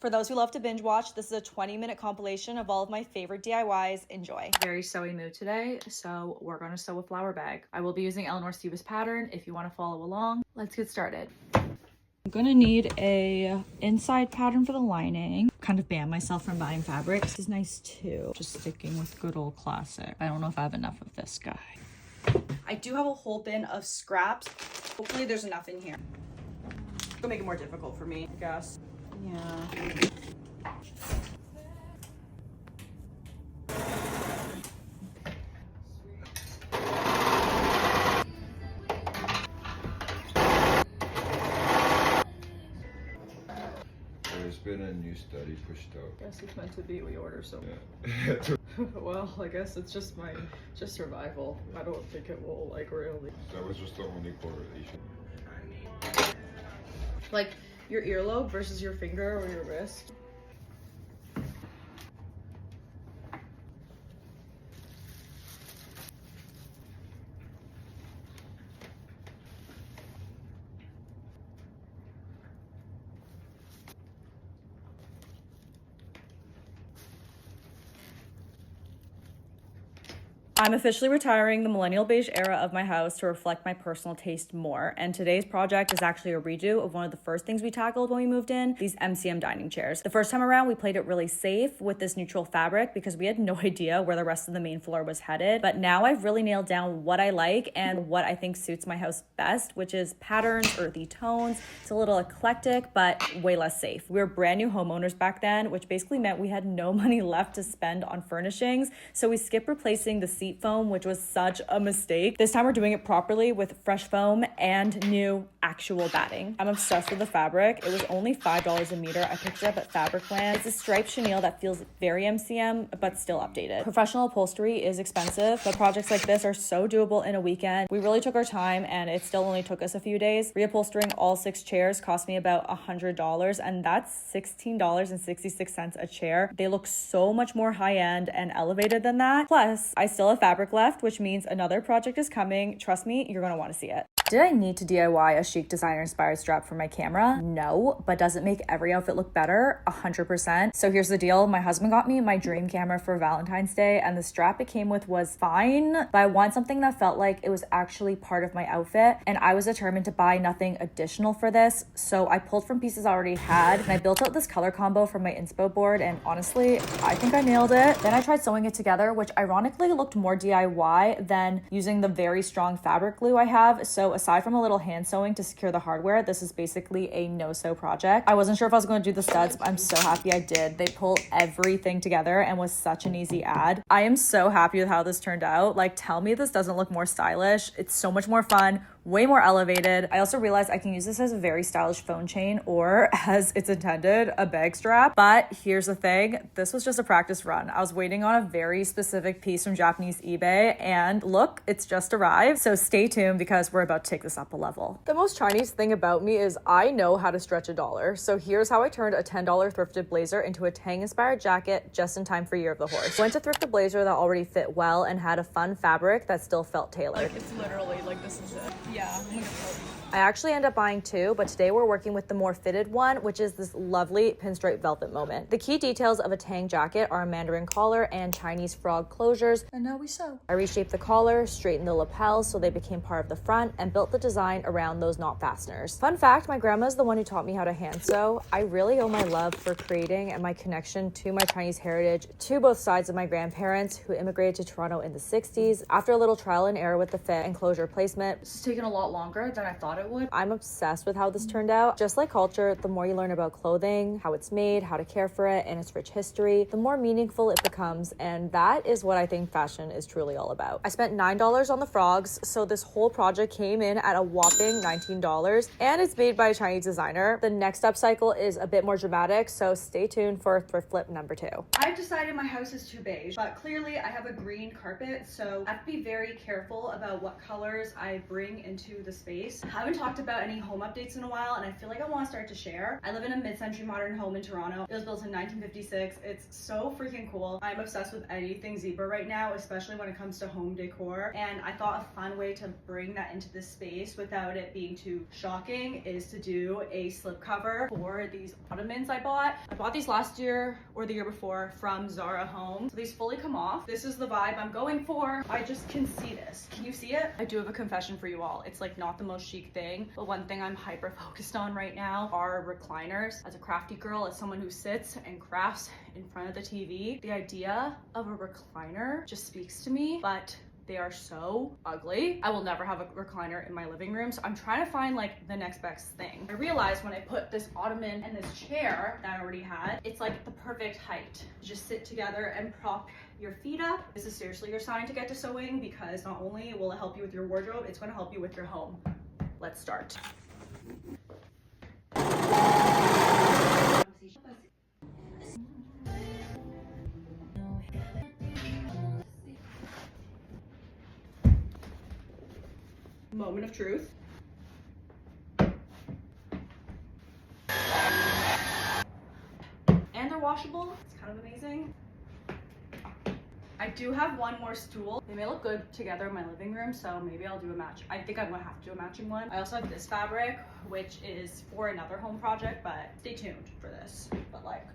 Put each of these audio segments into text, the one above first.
For those who love to binge watch, this is a 20-minute compilation of all of my favorite DIYs. Enjoy. Very sewy mood today, so we're gonna sew a flower bag. I will be using Eleanor Steve's pattern if you want to follow along. Let's get started. I'm gonna need a inside pattern for the lining. Kind of ban myself from buying fabric. This is nice too. Just sticking with good old classic. I don't know if I have enough of this guy. I do have a whole bin of scraps. Hopefully there's enough in here. It'll make it more difficult for me, I guess. Yeah. There's been a new study pushed out. I guess it's meant to be, we order so. Yeah. Well, I guess it's just survival. I don't think it will like really. That was just the only correlation. Like your earlobe versus your finger or your wrist. I'm officially retiring the millennial beige era of my house to reflect my personal taste more. And today's project is actually a redo of one of the first things we tackled when we moved in, these MCM dining chairs. The first time around, we played it really safe with this neutral fabric because we had no idea where the rest of the main floor was headed. But now I've really nailed down what I like and what I think suits my house best, which is patterns, earthy tones. It's a little eclectic, but way less safe. We were brand new homeowners back then, which basically meant we had no money left to spend on furnishings. So we skipped replacing the seat foam, which was such a mistake. This time we're doing it properly with fresh foam and new actual batting. I'm obsessed with the fabric. It was only $5 a meter. I picked it up at Fabricland. It's a striped chenille that feels very MCM, but still updated. Professional upholstery is expensive, but projects like this are so doable in a weekend. We really took our time and it still only took us a few days. Reupholstering all 6 chairs cost me about $100, and that's $16.66 a chair. They look so much more high-end and elevated than that. Plus, I still have fabric left, which means another project is coming. Trust me, you're gonna want to see it. Did I need to DIY a chic designer inspired strap for my camera? No, but does it make every outfit look better? 100%. So here's the deal. My husband got me my dream camera for Valentine's Day, and the strap it came with was fine, but I want something that felt like it was actually part of my outfit, and I was determined to buy nothing additional for this. So I pulled from pieces I already had, and I built out this color combo from my inspo board, and honestly, I think I nailed it. Then I tried sewing it together, which ironically looked more DIY than using the very strong fabric glue I have. So aside from a little hand sewing to secure the hardware, this is basically a no-sew project. I wasn't sure if I was going to do the studs, but I'm so happy I did. They pull everything together and was such an easy add. I am so happy with how this turned out. Like, tell me this doesn't look more stylish. It's so much more fun, way more elevated. I also realized I can use this as a very stylish phone chain or, as it's intended, a bag strap. But here's the thing, this was just a practice run. I was waiting on a very specific piece from Japanese eBay, and look, it's just arrived. So stay tuned because we're about to take this up a level. The most Chinese thing about me is I know how to stretch $1. So here's how I turned a $10 thrifted blazer into a Tang-inspired jacket just in time for Year of the Horse. Went to thrift a blazer that already fit well and had a fun fabric that still felt tailored. Like, it's literally like, this is it. Yeah, I'm gonna put. I actually ended up buying 2, but today we're working with the more fitted one, which is this lovely pinstripe velvet moment. The key details of a Tang jacket are a mandarin collar and Chinese frog closures, and now we sew. I reshaped the collar, straightened the lapels so they became part of the front, and built the design around those knot fasteners. Fun fact, my grandma's the one who taught me how to hand sew. I really owe my love for creating and my connection to my Chinese heritage to both sides of my grandparents who immigrated to Toronto in the 60s. After a little trial and error with the fit and closure placement, It's taken a lot longer than I thought it would. I'm obsessed with how this turned out. Just like culture, the more you learn about clothing, how it's made, how to care for it, and its rich history, the more meaningful it becomes, and that is what I think fashion is truly all about. I spent $9 on the frogs, so this whole project came in at a whopping $19, and it's made by a Chinese designer. The next upcycle is a bit more dramatic, so stay tuned for thrift flip number 2. I've decided my house is too beige, but clearly I have a green carpet, so I have to be very careful about what colors I bring into the space. Having haven't talked about any home updates in a while, and I feel like I want to start to share. I live in a mid-century modern home in Toronto. It was built in 1956. It's so freaking cool. I'm obsessed with anything zebra right now, especially when it comes to home decor. And I thought a fun way to bring that into this space without it being too shocking is to do a slipcover for these ottomans I bought. I bought these last year or the year before from Zara Home. So these fully come off. This is the vibe I'm going for. I just can see this. Can you see it? I do have a confession for you all. It's like not the most chic thing, but one thing I'm hyper focused on right now are recliners. As a crafty girl, as someone who sits and crafts in front of the TV, the idea of a recliner just speaks to me, but they are so ugly. I will never have a recliner in my living room, so I'm trying to find like the next best thing. I realized when I put this ottoman and this chair that I already had, it's like the perfect height. Just sit together and prop your feet up. This is seriously your sign to get to sewing, because not only will it help you with your wardrobe, it's going to help you with your home. Let's start. Moment of truth. And they're washable. It's kind of amazing. I do have one more stool. They may look good together in my living room, so maybe I'll do a match. I think I'm gonna have to do a matching one. I also have this fabric, which is for another home project, but stay tuned for this. But like,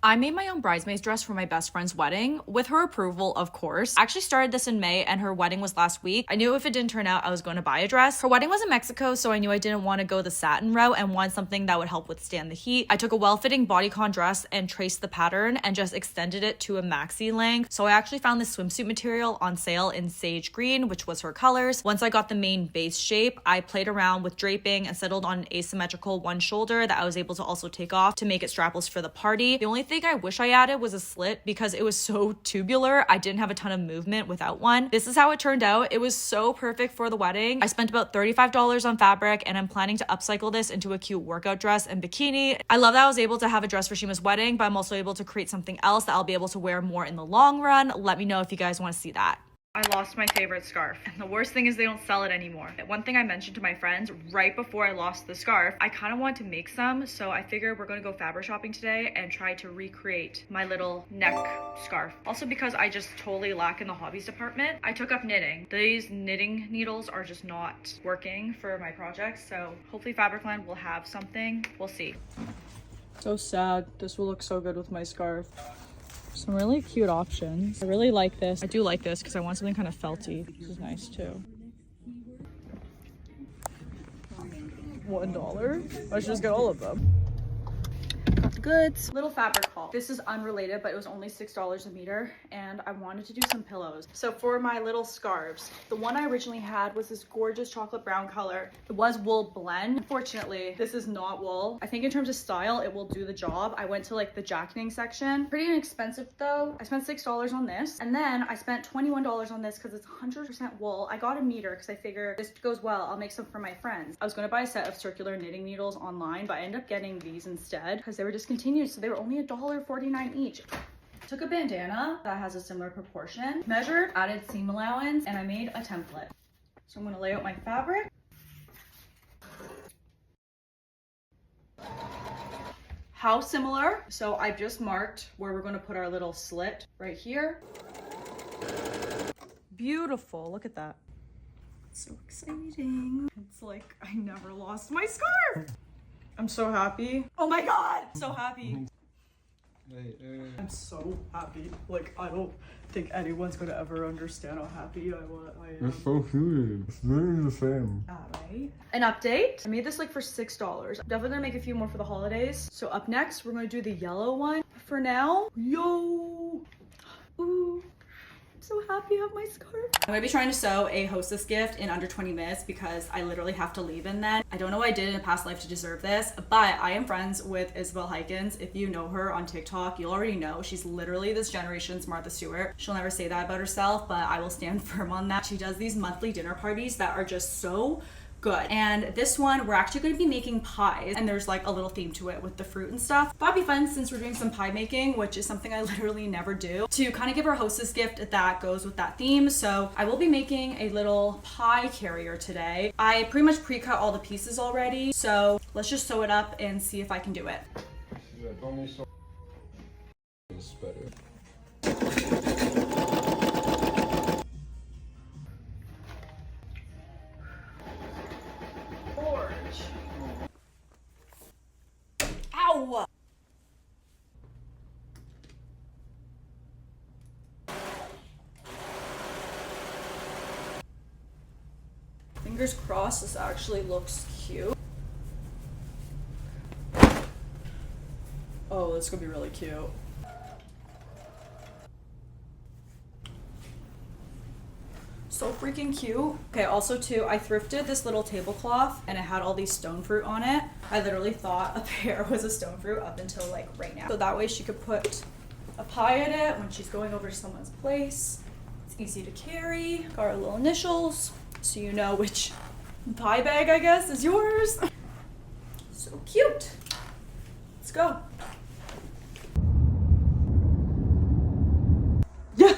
I made my own bridesmaid's dress for my best friend's wedding, with her approval, of course. I actually started this in May and her wedding was last week. I knew if it didn't turn out, I was going to buy a dress. Her wedding was in Mexico, so I knew I didn't want to go the satin route and wanted something that would help withstand the heat. I took a well-fitting bodycon dress and traced the pattern and just extended it to a maxi length. So I actually found this swimsuit material on sale in sage green, which was her colors. Once I got the main base shape, I played around with draping and settled on an asymmetrical one shoulder that I was able to also take off to make it strapless for the party. The only thing I wish I added was a slit, because it was so tubular. I didn't have a ton of movement without one. This is how it turned out. It was so perfect for the wedding. I spent about $35 on fabric, and I'm planning to upcycle this into a cute workout dress and bikini. I love that I was able to have a dress for Shima's wedding, but I'm also able to create something else that I'll be able to wear more in the long run. Let me know if you guys want to see that. I lost my favorite scarf. And the worst thing is they don't sell it anymore. One thing I mentioned to my friends right before I lost the scarf, I kind of want to make some, so I figured we're going to go fabric shopping today and try to recreate my little neck scarf. Also, because I just totally lack in the hobbies department, I took up knitting. These knitting needles are just not working for my projects, so hopefully Fabricland will have something. We'll see. So sad. This will look so good with my scarf. Some really cute options. I really like this. I do like this because I want something kind of felty. This is nice too. $1? I should just get all of them. Got the goods. Little fabric haul. This is unrelated, but it was only $6 a meter, and I wanted to do some pillows. So for my little scarves, the one I originally had was this gorgeous chocolate brown color. It was wool blend. Unfortunately, this is not wool. I think in terms of style, it will do the job. I went to like the jacketing section. Pretty inexpensive though. I spent $6 on this, and then I spent $21 on this because it's 100% wool. I got a meter because I figured this goes well. I'll make some for my friends. I was going to buy a set of circular knitting needles online, but I ended up getting these instead because they were discontinued, so they were only $1.49 each. Took a bandana that has a similar proportion, measured, added seam allowance, and I made a template. So I'm going to lay out my fabric. How similar? So I've just marked where we're going to put our little slit right here. Beautiful. Look at that. So exciting. It's like I never lost my scarf. I'm so happy. Oh my god, so happy. I'm so happy. Like, I don't think anyone's gonna ever understand how happy I am. It's so cute. It's literally the same. Alright. An update. I made this like for $6. I'm definitely gonna make a few more for the holidays. So up next, we're gonna do the yellow one. For now, yo. Ooh. So happy I have my scarf. I'm gonna be trying to sew a hostess gift in under 20 minutes because I literally have to leave in then. I don't know what I did in a past life to deserve this, but I am friends with Isabel Hykins. If you know her on TikTok, you'll already know she's literally this generation's Martha Stewart. She'll never say that about herself, but I will stand firm on that. She does these monthly dinner parties that are just so good. And this one, we're actually going to be making pies, and there's like a little theme to it with the fruit and stuff. That'd be fun since we're doing some pie making, which is something I literally never do, to kind of give our hostess gift that goes with that theme. So I will be making a little pie carrier today. I pretty much pre-cut all the pieces already, so let's just sew it up and see if I can do it. Yeah, don't need so. It's better. Ow! Fingers crossed this actually looks cute. Oh, this is gonna be really cute. So freaking cute. Okay, also too, I thrifted this little tablecloth and it had all these stone fruit on it. I literally thought a pear was a stone fruit up until like right now. So that way she could put a pie in it when she's going over to someone's place. It's easy to carry. Got our little initials, so you know which pie bag, I guess, is yours. So cute. Let's go. Yeah.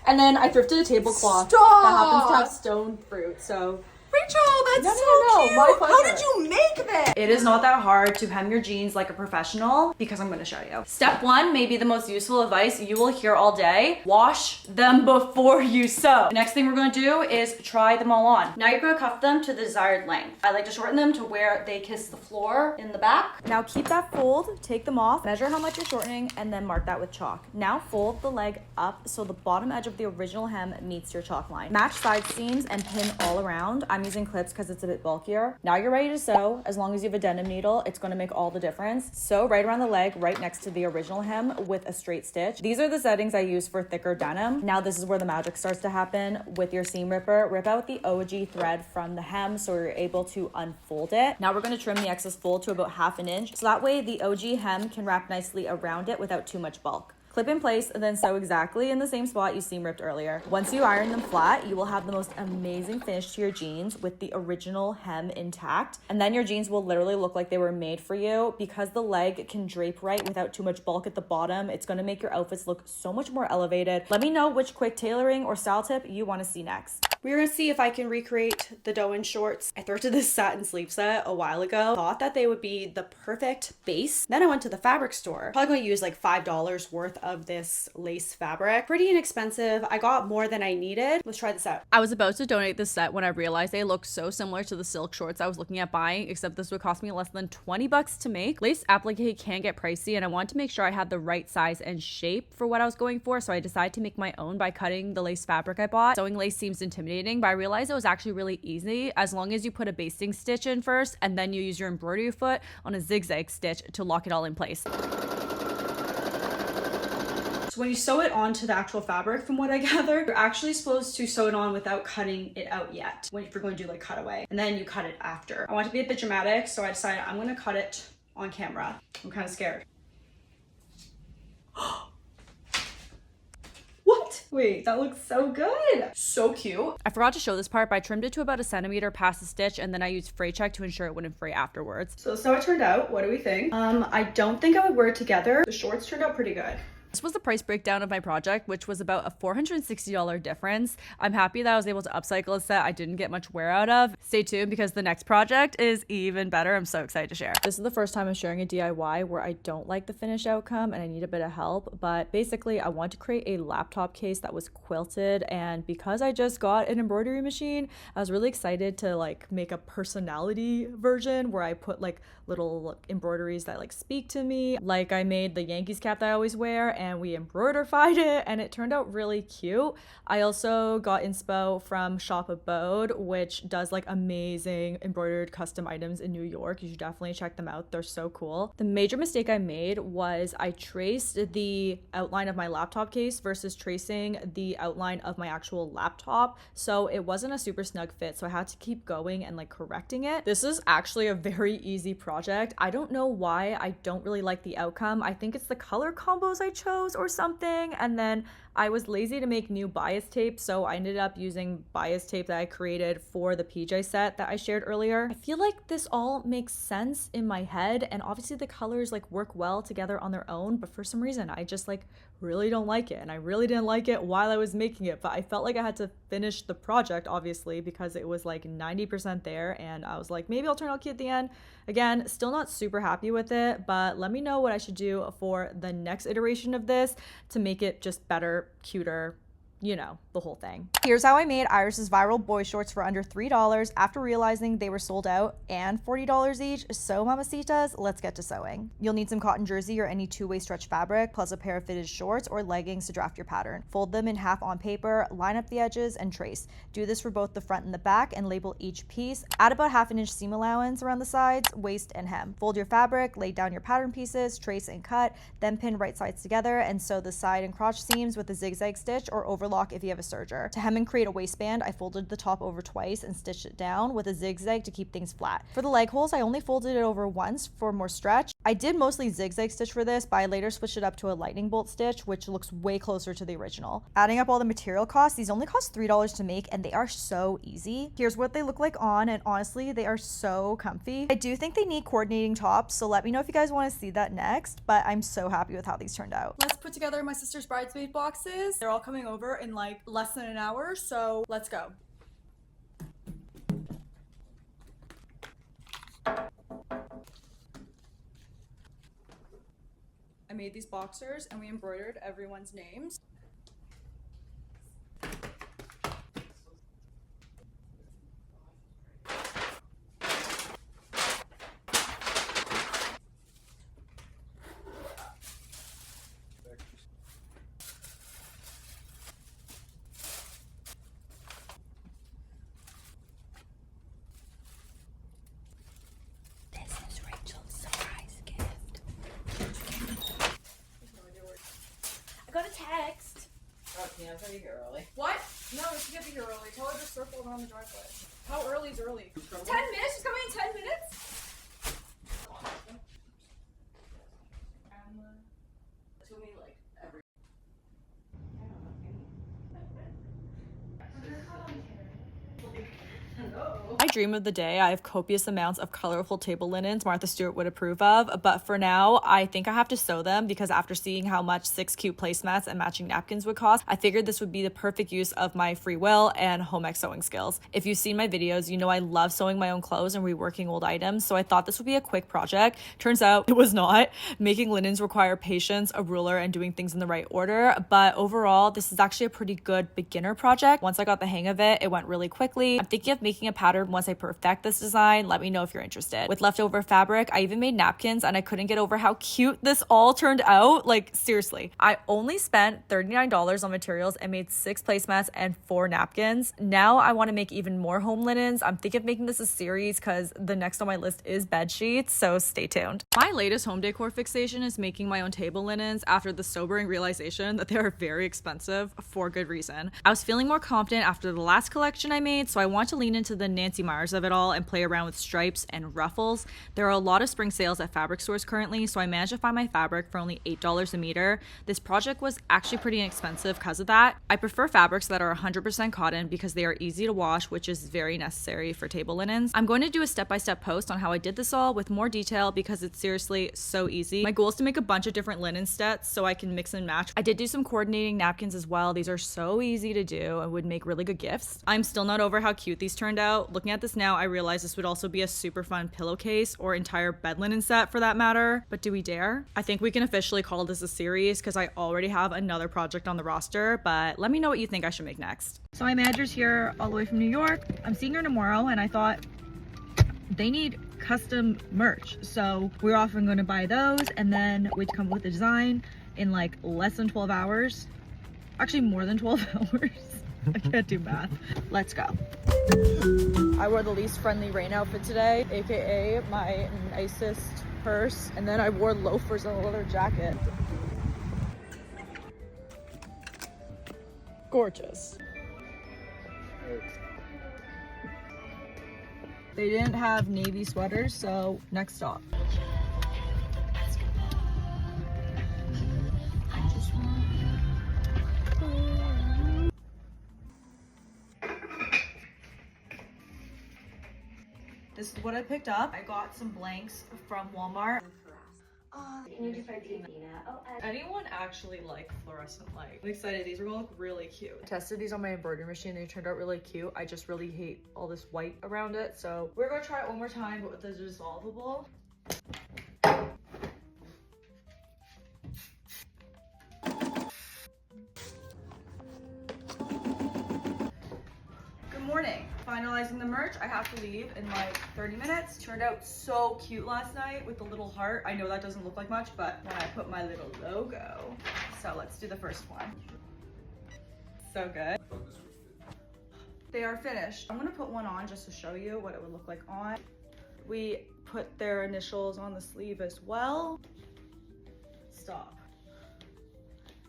And then I thrifted a tablecloth that happens to have stone fruit, so. Rachel, that's No, so no, cute. my pleasure. How did you make this? It is not that hard to hem your jeans like a professional because I'm going to show you. Step one, maybe the most useful advice you will hear all day. Wash them before you sew. The next thing we're going to do is try them all on. Now you're going to cuff them to the desired length. I like to shorten them to where they kiss the floor in the back. Now keep that fold, take them off, measure how much you're shortening, and then mark that with chalk. Now fold the leg up so the bottom edge of the original hem meets your chalk line. Match side seams and pin all around. I'm using clips because it's a bit bulkier. Now you're ready to sew. As long as you have a denim needle, it's going to make all the difference. Sew right around the leg, right next to the original hem with a straight stitch. These are the settings I use for thicker denim. Now this is where the magic starts to happen with your seam ripper. Rip out the OG thread from the hem so you're able to unfold it. Now we're going to trim the excess fold to about 1/2 inch, so that way the OG hem can wrap nicely around it without too much bulk. Clip in place and then sew exactly in the same spot you seam ripped earlier. Once you iron them flat, you will have the most amazing finish to your jeans with the original hem intact. And then your jeans will literally look like they were made for you because the leg can drape right without too much bulk at the bottom. It's going to make your outfits look so much more elevated. Let me know which quick tailoring or style tip you want to see next. We're gonna see if I can recreate the Doan shorts. I thrifted this satin sleeve set a while ago. Thought that they would be the perfect base. Then I went to the fabric store. Probably gonna use like $5 worth of this lace fabric. Pretty inexpensive. I got more than I needed. Let's try this out. I was about to donate this set when I realized they look so similar to the silk shorts I was looking at buying, except this would cost me less than 20 bucks to make. Lace applique can get pricey, and I wanted to make sure I had the right size and shape for what I was going for, so I decided to make my own by cutting the lace fabric I bought. Sewing lace seems intimidating, but I realized it was actually really easy as long as you put a basting stitch in first and then you use your embroidery foot on a zigzag stitch to lock it all in place. So when you sew it onto the actual fabric, from what I gather, you're actually supposed to sew it on without cutting it out yet. If you're going to do like cutaway, and then you cut it after. I want to be a bit dramatic, so I decided I'm going to cut it on camera. I'm kind of scared. What? Wait, that looks so good. So cute. I forgot to show this part, but I trimmed it to about 1 centimeter past the stitch, and then I used fray check to ensure it wouldn't fray afterwards. So that's how it turned out. What do we think? I don't think I would wear it together. The shorts turned out pretty good. This was the price breakdown of my project, which was about a $460 difference. I'm happy that I was able to upcycle a set I didn't get much wear out of. Stay tuned because the next project is even better. I'm so excited to share. This is the first time I'm sharing a DIY where I don't like the finished outcome and I need a bit of help, but basically I want to create a laptop case that was quilted, and because I just got an embroidery machine, I was really excited to like make a personality version where I put like little embroideries that like speak to me. Like I made the Yankees cap that I always wear and we embroiderified it and it turned out really cute. I also got inspo from Shop Abode, which does like amazing embroidered custom items in New York. You should definitely check them out. They're so cool. The major mistake I made was I traced the outline of my laptop case versus tracing the outline of my actual laptop. So it wasn't a super snug fit. So I had to keep going and like correcting it. This is actually a very easy project. I don't know why I don't really like the outcome. I think it's the color combos I chose. photos or something. And then I was lazy to make new bias tape, so I ended up using bias tape that I created for the PJ set that I shared earlier. I feel like this all makes sense in my head, and obviously the colors like work well together on their own, but for some reason I just like really don't like it, and I really didn't like it while I was making it, but I felt like I had to finish the project obviously because it was like 90% there, and I was like, maybe I'll turn out cute at the end. Again, still not super happy with it, but let me know what I should do for the next iteration of this to make it just better, cuter, you know, the whole thing. Here's how I made Iris's viral boy shorts for under $3 after realizing they were sold out and $40 each. So mamacitas, let's get to sewing. You'll need some cotton jersey or any two-way stretch fabric, plus a pair of fitted shorts or leggings to draft your pattern. Fold them in half on paper, line up the edges, and trace. Do this for both the front and the back and label each piece. Add about 1/2 inch seam allowance around the sides, waist, and hem. Fold your fabric, lay down your pattern pieces, trace and cut, then pin right sides together and sew the side and crotch seams with a zigzag stitch or overlock if you have a serger. To hem and create a waistband, I folded the top over twice and stitched it down with a zigzag to keep things flat. For the leg holes, I only folded it over once for more stretch. I did mostly zigzag stitch for this, but I later switched it up to a lightning bolt stitch, which looks way closer to the original. Adding up all the material costs, these only cost $3 to make, and they are so easy. Here's what they look like on, and honestly, they are so comfy. I do think they need coordinating tops, so let me know if you guys want to see that next, but I'm so happy with how these turned out. Let's put together my sister's bridesmaid boxes. They're all coming over in like less than an hour, so let's go. I made these boxers and we embroidered everyone's names. Got a text. Oh, can't I be here early? What? No, she can't be here early. Tell her to circle around the driveway. How early is early? 10 minutes? She's coming in 10 minutes? To me, like, every... I dream of the day I have copious amounts of colorful table linens Martha Stewart would approve of, but for now, I think I have to sew them because after seeing how much 6 cute placemats and matching napkins would cost, I figured this would be the perfect use of my free will and home ec sewing skills. If you've seen my videos, you know I love sewing my own clothes and reworking old items, so I thought this would be a quick project. Turns out it was not. Making linens require patience, a ruler, and doing things in the right order, but overall, this is actually a pretty good beginner project. Once I got the hang of it, it went really quickly. I'm thinking of making a pattern once I perfect this design. Let me know if you're interested. With leftover fabric, I even made napkins, and I couldn't get over how cute this all turned out. Like, seriously, I only spent $39 on materials and made 6 placemats and 4 napkins. Now I want to make even more home linens. I'm thinking of making this a series because the next on my list is bed sheets, so stay tuned. My latest home decor fixation is making my own table linens after the sobering realization that they are very expensive for good reason. I was feeling more confident after the last collection I made, so I want to lean into the Nancy Myers of it all and play around with stripes and ruffles. There are a lot of spring sales at fabric stores currently, so I managed to find my fabric for only $8 a meter. This project was actually pretty inexpensive because of that. I prefer fabrics that are 100% cotton because they are easy to wash, which is very necessary for table linens. I'm going to do a step-by-step post on how I did this all with more detail because it's seriously so easy. My goal is to make a bunch of different linen sets so I can mix and match. I did do some coordinating napkins as well. These are so easy to do and would make really good gifts. I'm still not over how cute these turned out. Looking at this now, I realize this would also be a super fun pillowcase or entire bed linen set for that matter. But do we dare? I think we can officially call this a series because I already have another project on the roster, but let me know what you think I should make next. So my manager's here all the way from New York. I'm seeing her tomorrow and I thought they need custom merch. So we're often going to buy those and then we'd come up with a design in like less than 12 hours. Actually more than 12 hours. I can't do math. Let's go. I wore the least friendly rain outfit today, aka my nicest purse, and then I wore loafers and a leather jacket. Gorgeous. They didn't have navy sweaters, so next stop. I just This is what I picked up. I got some blanks from Walmart. Anyone actually like fluorescent light? I'm excited. These are gonna look really cute. I tested these on my embroidery machine. They turned out really cute. I just really hate all this white around it. So we're gonna try it one more time, but with the dissolvable. Good morning. Finalizing the merch. I have to leave in like 30 minutes. Turned out so cute last night with the little heart. I know that doesn't look like much, but when I put my little logo. So let's do the first one. So good. They are finished. I'm gonna put one on just to show you what it would look like on. We put their initials on the sleeve as well. Stop.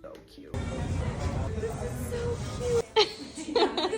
So cute. This is so cute.